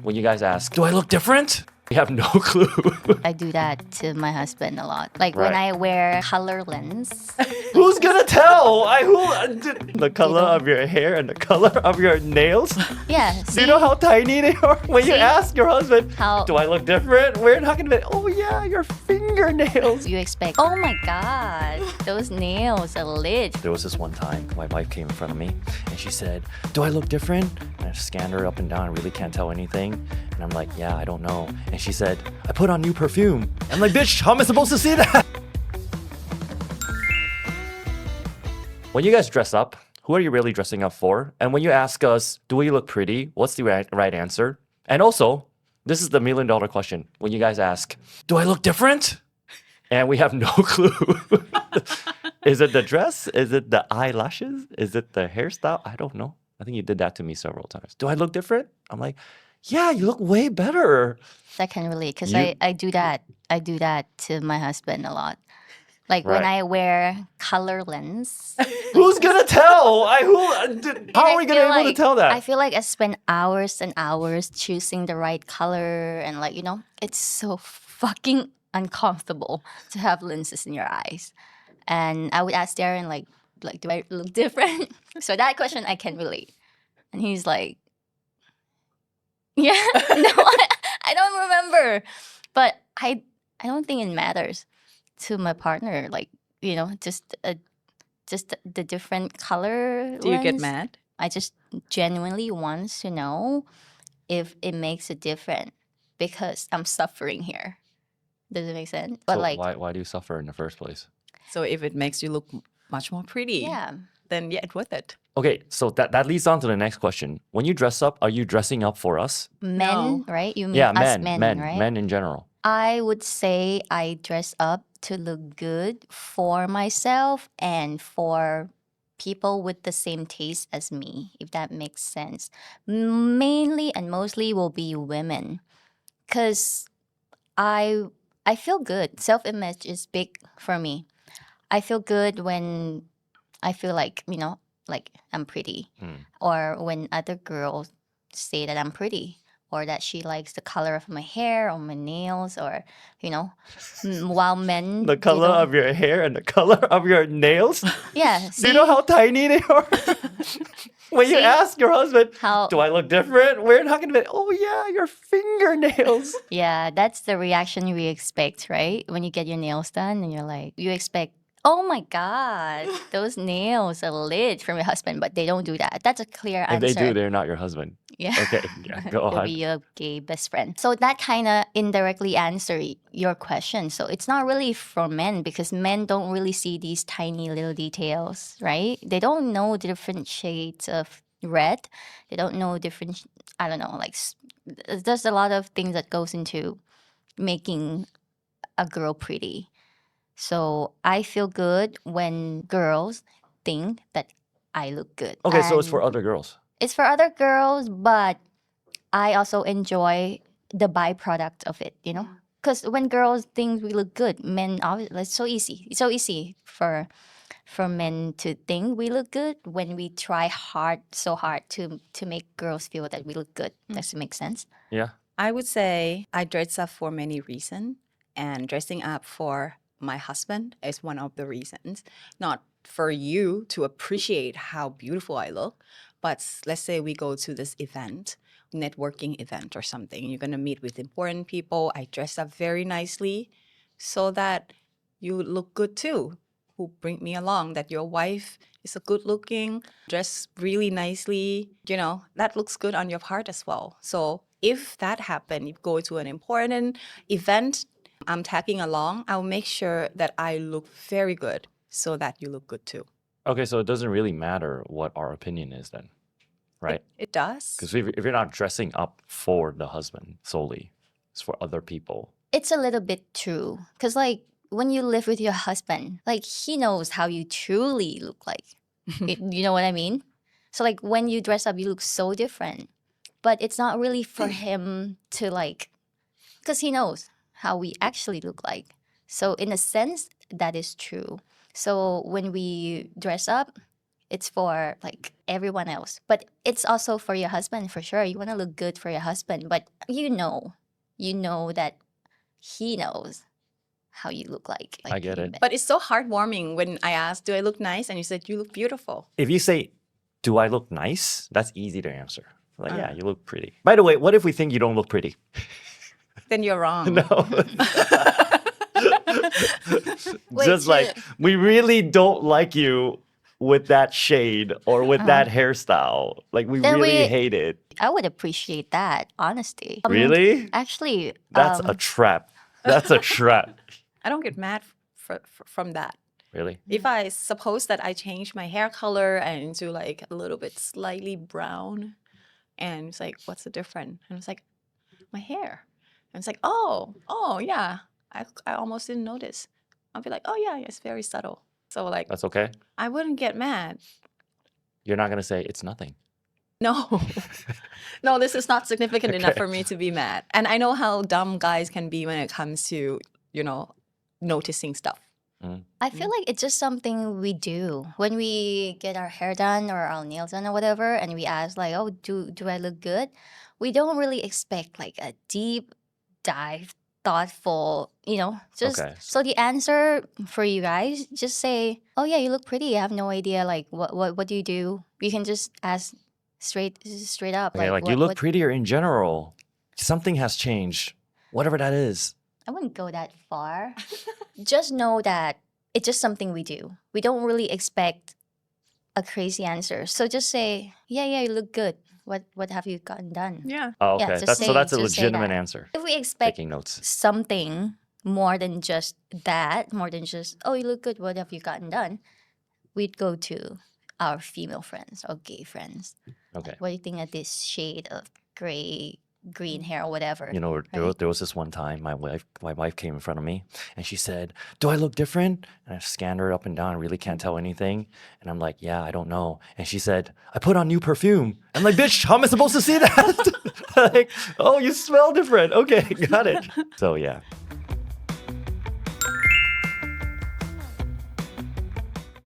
When you guys ask, do I look different? We have no clue. I do that to my husband a lot. Like when Right. I wear color lens. Who's gonna tell? The color don't. of your hair and the color of your nails? Yeah. Do you know how tiny they are? When you See? ask your husband, How- do I look different? We're not gonna be, oh yeah, your fingernails. you expect, oh my god, those nails are lit. There was this one time my wife came in front of me and she said, do I look different? And I scanned her up and down, I really can't tell anything. And I'm like, yeah, I don't know. And she said, I put on new perfume. I'm like, bitch, how am I supposed to see that? When you guys dress up, who are you really dressing up for? And when you ask us, do we look pretty? What's the right answer? And also, this is the $1 million question. When you guys ask, do I look different? And we have no clue. Is it the dress? Is it the eyelashes? Is it the hairstyle? I don't know. I think you did that to me several times. Do I look different? I'm like, yeah, you look way better. I can relate because You- I do that. I do that to my husband a lot. Like when Right. I wear color lens. Who's gonna tell? How And are I we feel gonna able to like- tell that? I feel like I spend hours and hours choosing the right color and like, it's so fucking uncomfortable to have lenses in your eyes. And I would ask Darren like do I look different? So that question I can relate. And he's like, yeah, no, I don't remember. But I don't think it matters to my partner. Like, just the different color. Do you get lens. mad? I just genuinely want to know if it makes a difference because I'm suffering here. Does it make sense? But So like, why do you suffer in the first place? So if it makes you look much more pretty, yeah, then yeah, it's worth it. Okay, so that leads on to the next question. When you dress up, are you dressing up for us? men, No. right? You mean Yeah, us men, right? men in general. I would say I dress up to look good for myself and for people with the same taste as me, if that makes sense. Mainly and mostly will be women, because I feel good. Self-image is big for me. I feel good when I feel like like I'm pretty, or when other girls say that I'm pretty, or that she likes the color of my hair or my nails, or while men The they color don't- of your hair and the color of your nails? yeah. Do you know see how tiny they are? When you See? ask your husband, how do I look different? We're not gonna be, oh yeah, your fingernails. yeah, that's the reaction we expect, right? When you get your nails done and you're like, you expect, oh my god, those nails are lit from your husband, but they don't do that. That's a clear If answer. they do, they're not your husband. Yeah. Okay, yeah, go You'll on. be your gay best friend. So that kind of indirectly answer your question. So it's not really for men because men don't really see these tiny little details, right? They don't know the different shades of red. They don't know different, I don't know, like there's a lot of things that goes into making a girl pretty. So I feel good when girls think that I look good. Okay, so it's for And other girls. it's for other girls, but I also enjoy the byproduct of it, Because when girls think we look good, men obviously it's so easy. It's so easy for men to think we look good when we try so hard to make girls feel that we look good. Does it make sense? Yeah. I would say I dress up for many reasons, and dressing up for my husband is one of the reasons. Not for you to appreciate how beautiful I look, but let's say we go to this event, networking event or something. You're going to meet with important people. I dress up very nicely so that you look good too. Who bring me along that your wife is a good looking, dress really nicely, that looks good on your part as well. So if that happen, you go to an important event, I'm tagging along, I'll make sure that I look very good so that you look good too. Okay, so it doesn't really matter what our opinion is then, right? It does. Because if you're not dressing up for the husband solely, it's for other people. It's a little bit true. Because like when you live with your husband, like he knows how you truly look like. You know what I mean? So like when you dress up, you look so different. But it's not really for him to like, because he knows how we actually look like. So in a sense, that is true. So when we dress up, It's for like everyone else. But it's also for your husband for sure. You want to look good for your husband, but you know that he knows how you look like. I get it. But it's so heartwarming when I asked, do I look nice? And you said, you look beautiful. If you say, do I look nice? That's easy to answer. Like, yeah, you look pretty. By the way, what if we think you don't look pretty? Then you're wrong. No. Wait, Just like, we really don't like you with that shade or with that hairstyle. Like, we Then really we- hate it. I would appreciate that, honesty. Really? Actually, That's a trap. That's a trap. I don't get mad from that. Really? If I suppose that I change my hair color and into like a little bit slightly brown, and it's like, what's the difference? And it's like, my hair. And it's like, oh yeah, I almost didn't notice. I'll be like, oh yeah, it's very subtle. So like, That's okay? I wouldn't get mad. You're not going to say it's nothing. No, no, this is not significant enough Okay. for me to be mad. And I know how dumb guys can be when it comes to, noticing stuff. I feel like it's just something we do when we get our hair done or our nails done or whatever, and we ask like, "Oh, do I look good?" We don't really expect like a deep dive, thoughtful, Just Okay. so the answer for you guys, just say, "Oh yeah, you look pretty." I have no idea like what do you do? You can just ask straight up Okay, like you what- look what- prettier in general. Something has changed. Whatever that is. I wouldn't go that far. Just know that it's just something we do. We don't really expect a crazy answer. So just say, yeah, you look good. What have you gotten done? Yeah. Oh, Yeah, okay. just That's a just say legitimate that. answer. If we expect Taking notes. something more than just that, more than just, oh, you look good, what have you gotten done? We'd go to our female friends or gay friends. Okay. What do you think of this shade of gray, green hair or whatever? You know, Right. there was this one time my wife came in front of me and she said, "Do I look different?" And I scanned her up and down, really can't tell anything. And I'm like, "Yeah, I don't know." And she said, "I put on new perfume." I'm like, "Bitch, how am I supposed to see that?" Like, "Oh, you smell different." Okay, got it. So yeah.